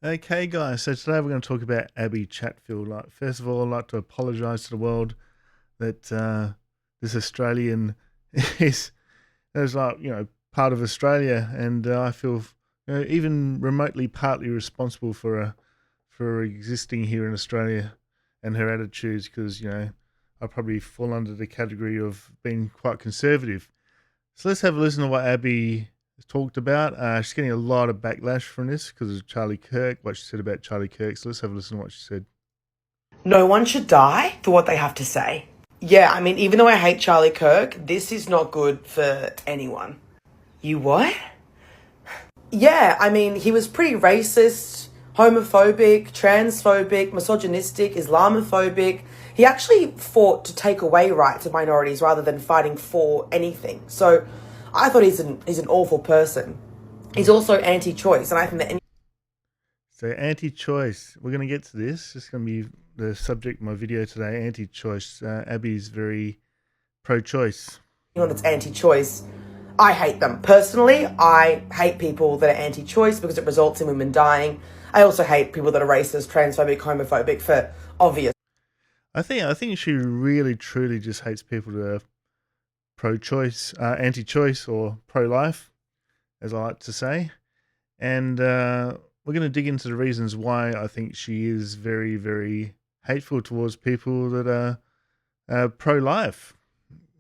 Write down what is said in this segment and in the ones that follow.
Okay, guys. So today we're going to talk about Abbie Chatfield. Like, first of all, I'd like to apologise to the world that this Australian is like part of Australia, and I feel even remotely partly responsible for her existing here in Australia and her attitudes because I probably fall under the category of being quite conservative. So let's have a listen to what Abbie talked about. She's getting a lot of backlash from this because of Charlie Kirk, what she said about Charlie Kirk. So let's have a listen to what she said. No one should die for what they have to say. Yeah, I mean, even though I hate Charlie Kirk, this is not good for anyone. You what? Yeah, I mean, he was pretty racist, homophobic, transphobic, misogynistic, Islamophobic. He actually fought to take away rights of minorities rather than fighting for anything. So I thought he's an awful person. He's also anti-choice, and I think that So anti-choice. We're going to get to this. It's going to be the subject of my video today. Anti-choice. Abbie's very pro-choice. anyone that's anti-choice, I hate them. Personally, I hate people that are anti-choice because it results in women dying. I also hate people that are racist, transphobic, homophobic for obvious. I think she really truly just hates people that are pro-choice, anti-choice, or pro-life, as I like to say. And we're going to dig into the reasons why I think she is very, very hateful towards people that are pro-life,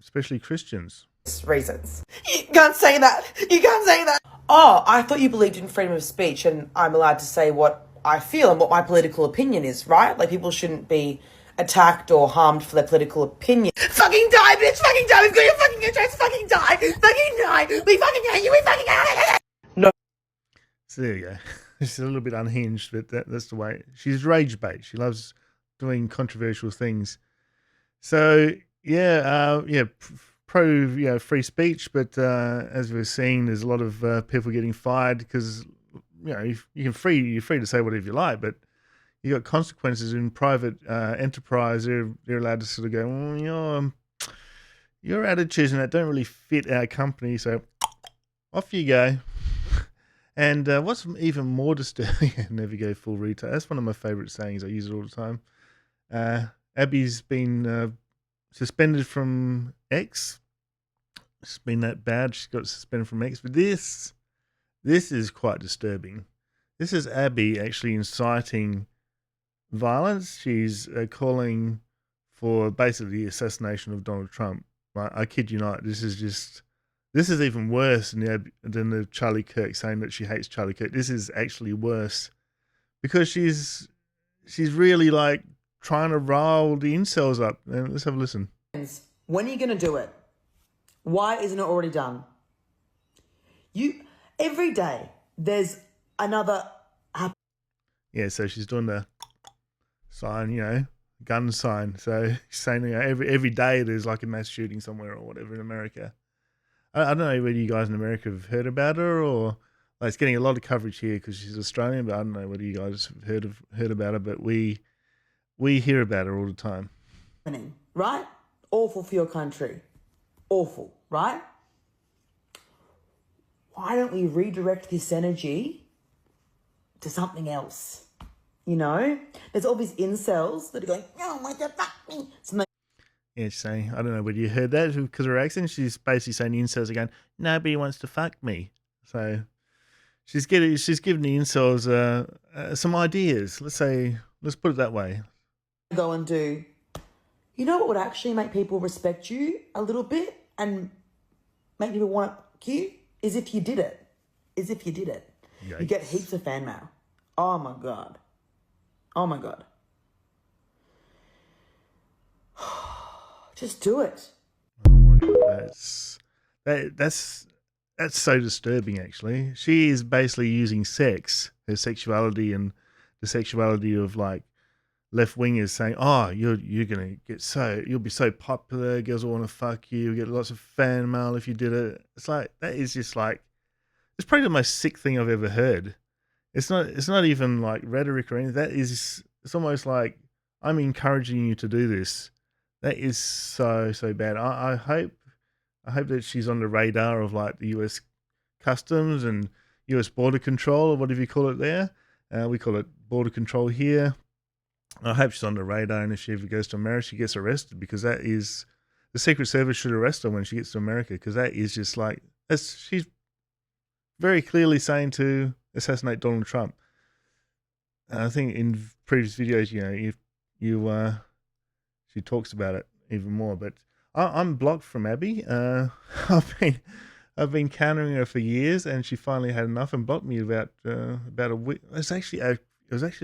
especially Christians. Reasons. You can't say that. You can't say that. Oh, I thought you believed in freedom of speech and I'm allowed to say what I feel and what my political opinion is, right? Like people shouldn't be attacked or harmed for their political opinion. Fucking die, bitch! Fucking die! We've got your fucking address! Fucking die! Fucking die! We fucking hate you! We fucking hate you! No. So there you go. She's a little bit unhinged, but that's the way. She's rage bait. She loves doing controversial things. So pro free speech, but as we're seeing, there's a lot of people getting fired because you're free to say whatever you like, but you got consequences in private enterprise. They're allowed to sort of go, well, your attitudes and that don't really fit our company, so off you go. And what's even more disturbing, never go full retail. That's one of my favourite sayings. I use it all the time. Abbie's been suspended from X. It's been that bad. She got suspended from X. But this is quite disturbing. This is Abbie actually inciting violence. She's calling for basically the assassination of Donald Trump. Right? I kid you not. This is even worse than the Charlie Kirk saying that she hates Charlie Kirk. This is actually worse because she's really like trying to rile the incels up. Let's have a listen. When are you going to do it? Why isn't it already done? Every day there's another. Yeah, so she's doing the sign, gun sign. So she's saying every day there's like a mass shooting somewhere or whatever in America. I don't know whether you guys in America have heard about her or like it's getting a lot of coverage here because she's Australian, but I don't know whether you guys have heard about her, but we hear about her all the time. Right? Awful for your country. Awful, right? Why don't we redirect this energy to something else? There's all these incels that are going, oh my God, fuck me. Yeah, she's saying, I don't know whether you heard that because of her accent. She's basically saying the incels are going, nobody wants to fuck me. So she's giving the incels some ideas. Let's put it that way. Go and do. You know what would actually make people respect you a little bit and make people want you? Is if you did it. Yikes. You get heaps of fan mail. Oh my God. Just do it. Oh my God, that's so disturbing. Actually, she is basically using her sexuality, and the sexuality of like left wingers saying, "Oh, you're gonna you'll be so popular. Girls will want to fuck you. You'll get lots of fan mail if you did it." It's like that is just like it's probably the most sick thing I've ever heard. It's not even like rhetoric or anything. It's almost like I'm encouraging you to do this. That is so bad. I hope that she's on the radar of like the US Customs and US Border Control or whatever you call it there, We call it border control here. I hope she's on the radar, and if she ever goes to America, she gets arrested, because that is the Secret Service should arrest her when she gets to America, because that is just like she's very clearly saying to assassinate Donald Trump. I think in previous videos, she talks about it even more. But I'm blocked from Abbie. I've been countering her for years, and she finally had enough and blocked me about a week. It was actually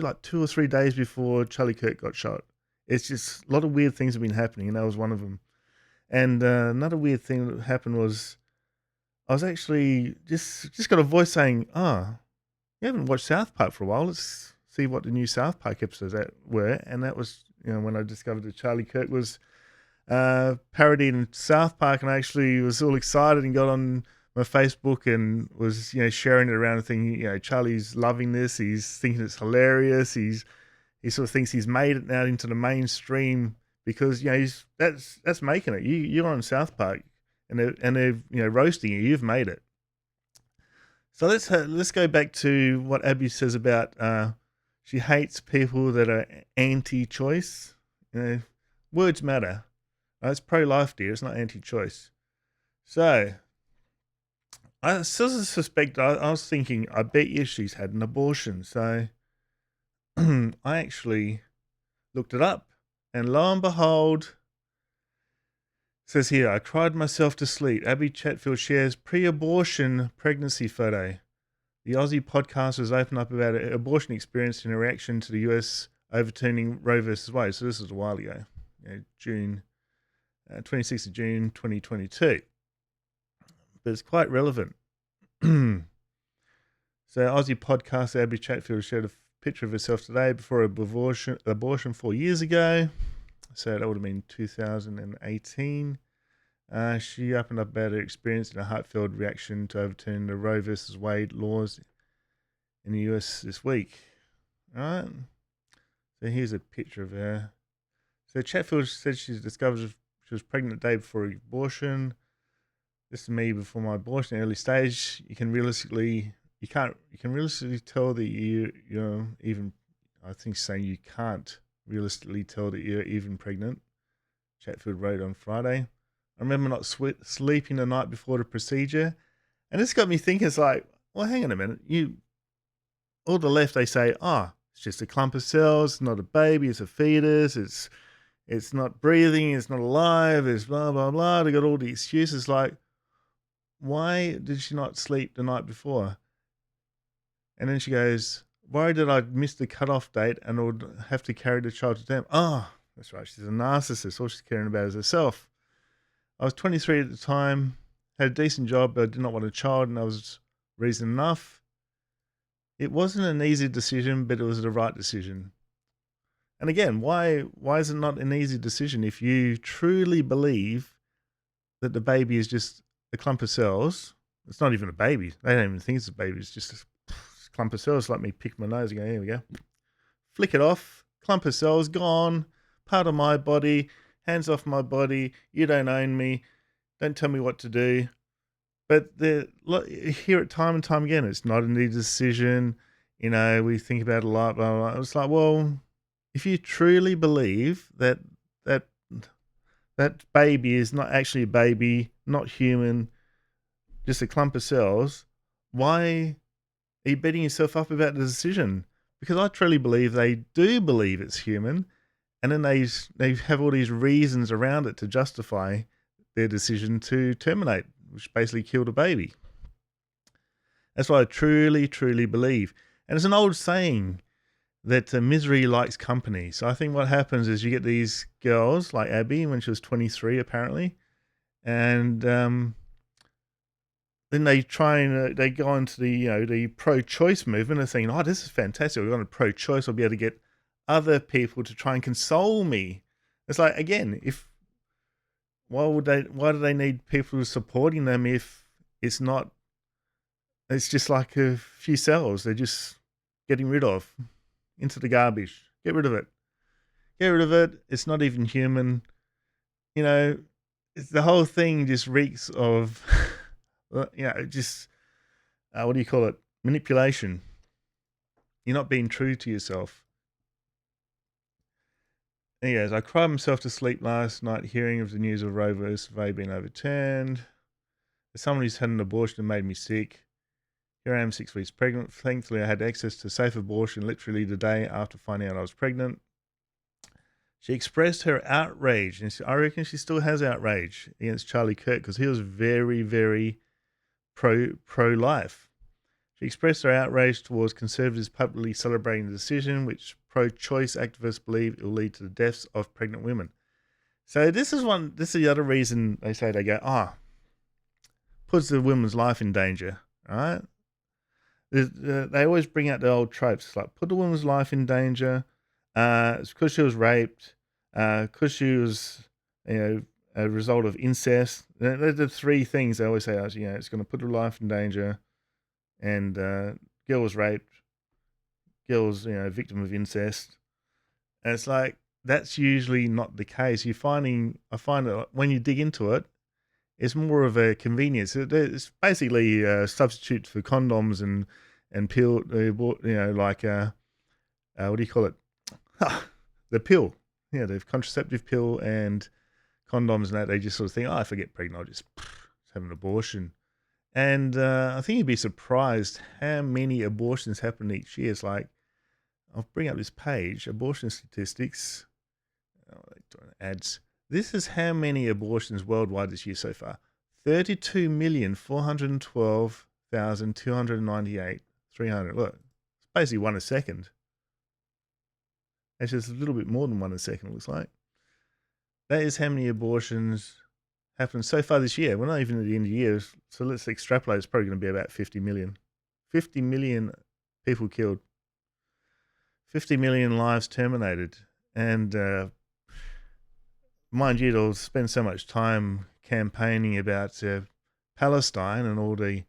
like 2 or 3 days before Charlie Kirk got shot. It's just a lot of weird things have been happening, and that was one of them. And another weird thing that happened was I was actually just got a voice saying, "Oh, you haven't watched South Park for a while. Let's see what the new South Park episodes were." And that was, when I discovered that Charlie Kirk was parodying South Park, and I actually was all excited and got on my Facebook and was, sharing it around and thinking, Charlie's loving this. He's thinking it's hilarious. He sort of thinks he's made it now into the mainstream, because that's making it. You're on South Park, and they're roasting you. You've made it. So let's go back to what Abbie says about she hates people that are anti-choice. Words matter. It's pro-life, dear. It's not anti-choice. So I still suspect. I was thinking, I bet you she's had an abortion. So I actually looked it up, and lo and behold, it says here, I cried myself to sleep. Abbie Chatfield shares pre-abortion pregnancy photo. The Aussie podcast has opened up about an abortion experience in a reaction to the US overturning Roe versus Wade. So this is a while ago, June 26th of June 2022. But it's quite relevant. So Aussie podcast Abbie Chatfield shared a picture of herself today before abortion 4 years ago. So that would have been 2018. She opened up about her experience in a heartfelt reaction to overturn the Roe versus Wade laws in the US this week. All right. So here's a picture of her. So Chatfield said she discovered she was pregnant the day before abortion. This is me before my abortion, early stage. You can realistically tell that you're even. I think saying you can't realistically tell that you're even pregnant. Chatfield wrote on Friday. I remember not sleeping the night before the procedure, and this got me thinking. It's like, well, hang on a minute. All the left, they say, it's just a clump of cells, it's not a baby, it's a fetus, it's not breathing, it's not alive, it's blah blah blah. They got all the excuses. Like, why did she not sleep the night before? And then she goes, worried that I'd missed the cutoff date and would have to carry the child to term. That's right. She's a narcissist. All she's caring about is herself. I was 23 at the time, had a decent job, but I did not want a child, and that was reason enough. It wasn't an easy decision, but it was the right decision. And again, why is it not an easy decision if you truly believe that the baby is just a clump of cells? It's not even a baby. They don't even think it's a baby. It's just a clump of cells. Like me pick my nose and go, here we go. Flick it off. Clump of cells, gone. Part of my body. Hands off my body. You don't own me. Don't tell me what to do. But you hear it time and time again. It's not an easy decision. We think about it a lot. Blah, blah, blah. It's like, well, if you truly believe that baby is not actually a baby, not human, just a clump of cells, why are you beating yourself up about the decision? Because I truly believe they do believe it's human, and then they have all these reasons around it to justify their decision to terminate, which basically killed a baby. That's what I truly, truly believe. And it's an old saying that misery likes company. So I think what happens is you get these girls like Abbie when she was 23 apparently, and then they try and they go into the pro-choice movement and saying, this is fantastic, we're going to pro-choice, I'll be able to get other people to try and console me. It's like, again, why do they need people supporting them if it's just like a few cells they're just getting rid of into the garbage? Get rid of it. It's not even human. The whole thing just reeks of just what do you call it? Manipulation. You're not being true to yourself. And he goes, I cried myself to sleep last night hearing of the news of Roe vs. Wade being overturned. As someone who's had an abortion made me sick. Here I am 6 weeks pregnant. Thankfully, I had access to safe abortion literally the day after finding out I was pregnant. She expressed her outrage, and I reckon she still has outrage against Charlie Kirk because he was very, very pro-life. She expressed her outrage towards conservatives publicly celebrating the decision, which pro-choice activists believe it will lead to the deaths of pregnant women. So this is the other reason they say, they go, puts the woman's life in danger, right? They always bring out the old tropes. It's like, put the woman's life in danger. It's because she was raped. Because she was, a result of incest. They're the three things they always say. It's going to put her life in danger. And girl was raped. Girl's, victim of incest. And it's like, that's usually not the case. I find that when you dig into it, it's more of a convenience. It's basically a substitute for condoms and pill, what do you call it? The pill. Yeah, the contraceptive pill and condoms and that. They just sort of think, if I get pregnant, I'll just have an abortion. And I think you'd be surprised how many abortions happen each year. It's like, I'll bring up this page, abortion statistics. Ads. This is how many abortions worldwide this year so far. 32,412,298. 300. Look, it's basically one a second. Actually, it's a little bit more than one a second, it looks like. That is how many abortions happened so far this year. We're not even at the end of the year, so let's extrapolate. It's probably going to be about 50 million. 50 million people killed. 50 million lives terminated. And mind you, they'll spend so much time campaigning about Palestine and all the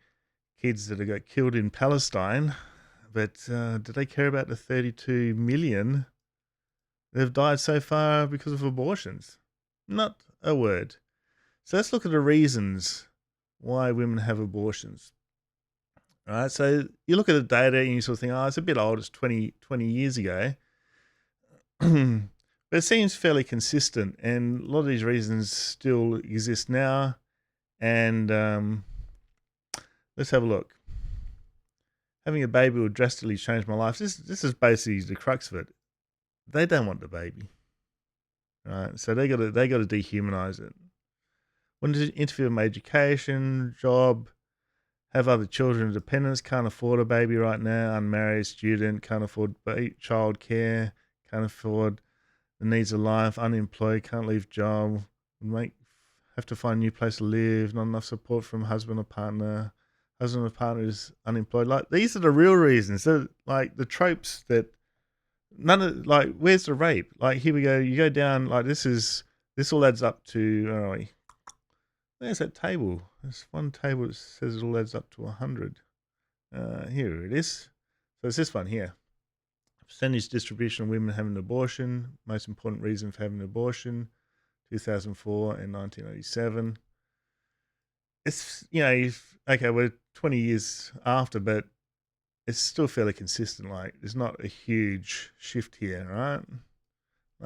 kids that have got killed in Palestine. But do they care about the 32 million that have died so far because of abortions? Not a word. So let's look at the reasons why women have abortions. All right, so you look at the data and you sort of think, it's a bit old, it's 20 years ago. But it seems fairly consistent, and a lot of these reasons still exist now. And let's have a look. Having a baby will drastically change my life. This is basically the crux of it. They don't want the baby, right? So they got to dehumanize it. Want to interfere with my education, job, have other children and dependents, can't afford a baby right now, unmarried, student, can't afford child care, can't afford the needs of life, unemployed, can't leave job, have to find a new place to live, not enough support from husband or partner is unemployed. Like, these are the real reasons. They're like the tropes that where's the rape? Like, here we go, you go down, like this all adds up to, there's that table. There's one table that says it all adds up to 100. Here it is. So it's this one here. Percentage distribution of women having an abortion. Most important reason for having an abortion. 2004 and 1987. It's, we're 20 years after, but it's still fairly consistent. Like, there's not a huge shift here, right?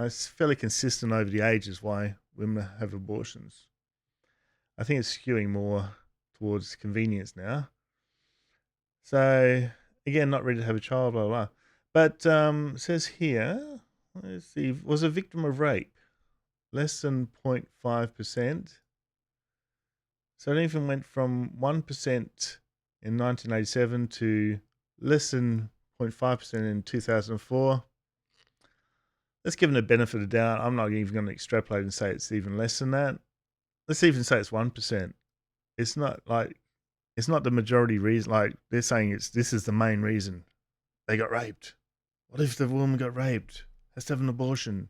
It's fairly consistent over the ages why women have abortions. I think it's skewing more towards convenience now. So, again, not ready to have a child, blah, blah, blah. But it says here, let's see, was a victim of rape, less than 0.5%. So it even went from 1% in 1987 to less than 0.5% in 2004. Let's give them the benefit of the doubt. I'm not even going to extrapolate and say it's even less than that. Let's even say it's 1%. It's not the majority reason. Like, they're saying this is the main reason they got raped. What if the woman got raped? Has to have an abortion.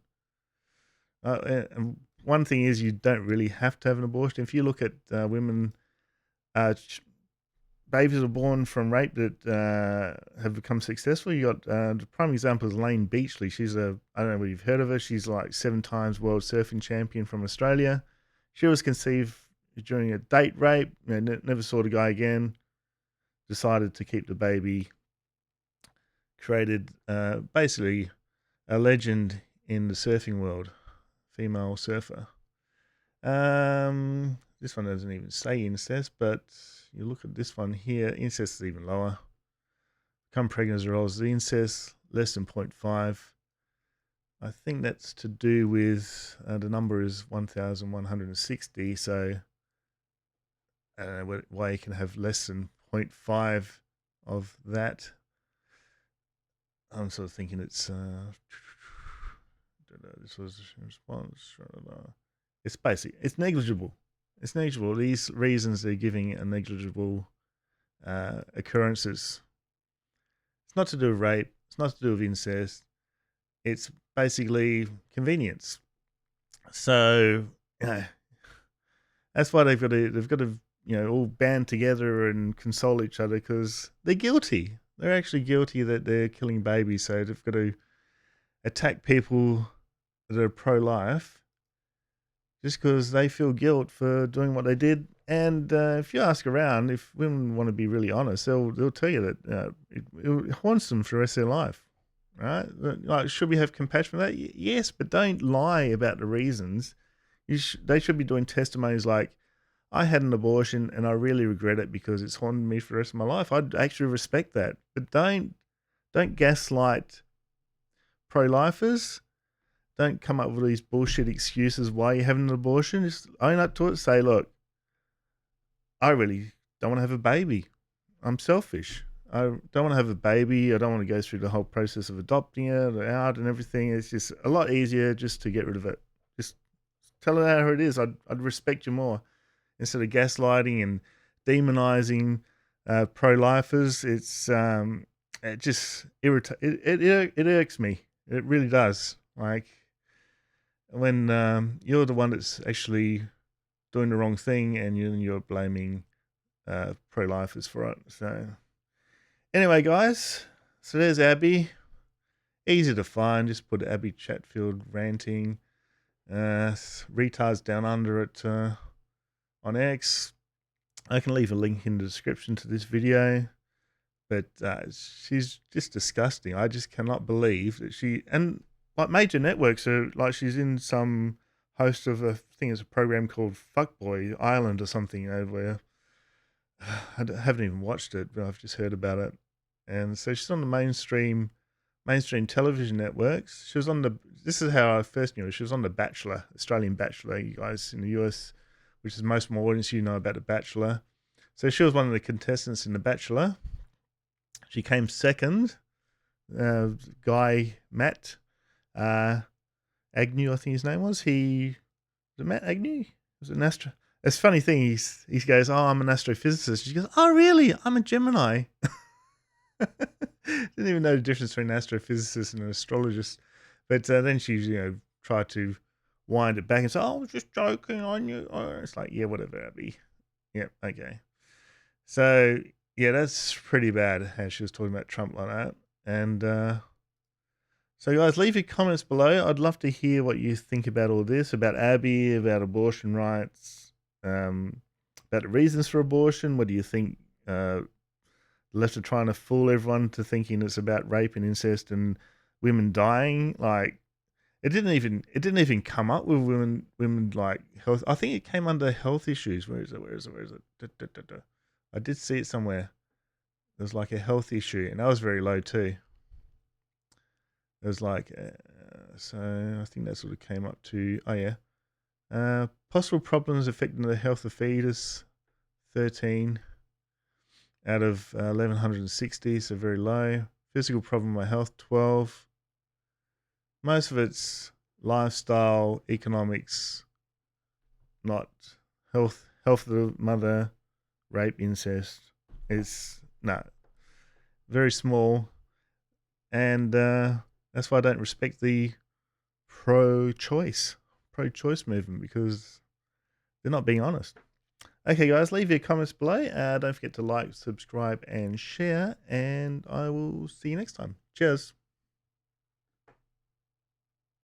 And one thing is, you don't really have to have an abortion. If you look at women, babies are born from rape that have become successful. You got the prime example is Lane Beachley. She's I don't know whether you've heard of her. She's like 7 times world surfing champion from Australia. She was conceived during a date rape. Never saw the guy again. Decided to keep the baby created basically a legend in the surfing world, female surfer. This one doesn't even say incest, but you look at this one here, incest is even lower. Become pregnant as a result of the incest, less than 0.5. I think that's to do with the number is 1,160, so I don't know why you can have less than 0.5 of that. I'm sort of thinking it's this was a response. It's basic. It's negligible. It's negligible. These reasons they're giving are negligible occurrences. It's not to do with rape. It's not to do with incest. It's basically convenience. So that's why they've got to all band together and console each other because they're guilty. They're actually guilty that they're killing babies. So they've got to attack people that are pro-life just because they feel guilt for doing what they did. And if you ask around, if women want to be really honest, they'll tell you that it haunts them for the rest of their life. Right? Like, should we have compassion for that? Yes, but don't lie about the reasons. They should be doing testimonies like, I had an abortion and I really regret it because it's haunted me for the rest of my life. I'd actually respect that. But don't gaslight pro-lifers. Don't come up with these bullshit excuses why you're having an abortion. Just own up to it. Say, look, I really don't want to have a baby. I'm selfish. I don't want to have a baby. I don't want to go through the whole process of adopting it out and everything. It's just a lot easier just to get rid of it. Just tell it how it is. I'd respect you more. Instead of gaslighting and demonizing pro-lifers, it just it irks me. It really does. Like when you're the one that's actually doing the wrong thing and you're blaming pro-lifers for it. So anyway, guys, so there's Abbie. Easy to find. Just put Abbie Chatfield ranting. Retards down under it. On X. I can leave a link in the description to this video, but she's just disgusting. I just cannot believe that and like major networks are like she's in some host of I think it's a program called Fuckboy Island or something where I haven't even watched it, but I've just heard about it. And so she's on the mainstream television networks. She was on this is how I first knew her. She was on The Bachelor, Australian Bachelor, you guys in the US, which is most of my audience, you know about The Bachelor. So she was one of the contestants in The Bachelor. She came second. Guy Matt Agnew, I think his name was. Was it Matt Agnew? Was it an astro? It's a funny thing. He goes, "Oh, I'm an astrophysicist." She goes, "Oh, really? I'm a Gemini." Didn't even know the difference between an astrophysicist and an astrologist. But then she, tried to wind it back and say, "Oh, I was just joking on you." Oh, it's like, yeah, whatever, Abbie. Yep, okay. So, yeah, that's pretty bad how she was talking about Trump like that. And so, guys, leave your comments below. I'd love to hear what you think about all this, about Abbie, about abortion rights, about the reasons for abortion. What do you think? The left are trying to fool everyone to thinking it's about rape and incest and women dying. Like, It didn't even come up with women like health. I think it came under health issues. Where is it? I did see it somewhere. There's like a health issue, and that was very low too. It was like, so I think that sort of came up to, possible problems affecting the health of fetus, 13 out of 1,160, so very low. Physical problem with health, 12. Most of it's lifestyle, economics, not health of the mother, rape, incest. It's very small, and that's why I don't respect the pro-choice movement, because they're not being honest. Okay, guys, leave your comments below. Don't forget to like, subscribe, and share, and I will see you next time. Cheers.